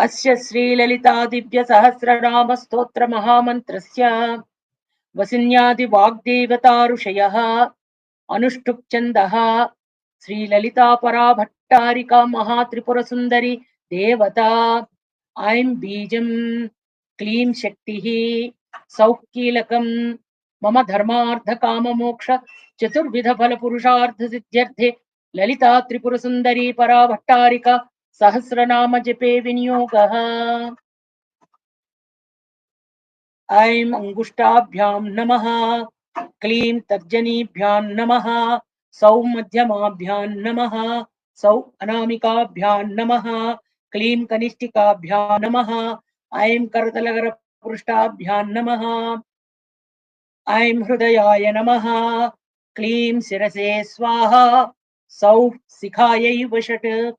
अस्य श्रीललिता दिव्य सहस्रनाम स्तोत्र महामन्त्रस्य वसिन्यादि वाग्देवता ऋषयः अनुष्टुप् छन्दः श्रीललिता परा भट्टारिका महात्रिपुरसुन्दरी देवता ऐं बीजं क्लीं शक्तिः सौः कीलकं मम धर्मार्थ काम मोक्ष चतुर्विध फल पुरुषार्थ सिद्ध्यर्थे ललिता त्रिपुरसुन्दरी परा भट्टारिका सहस्रनाम जपे विनियोगः। ऐं अंगुष्ठाभ्यां नमः, क्लीं तर्जनीभ्यां नमः, सौः मध्यमाभ्यां नमः, सौः अनामिकाभ्यां नमः, क्लीं कनिष्ठिकाभ्यां नमः, ऐं करतलकरपृष्ठाभ्यां नमः, ऐं हृदयाय नमः, क्लीं शिरसे स्वाहा, सौः शिखायै वषट्।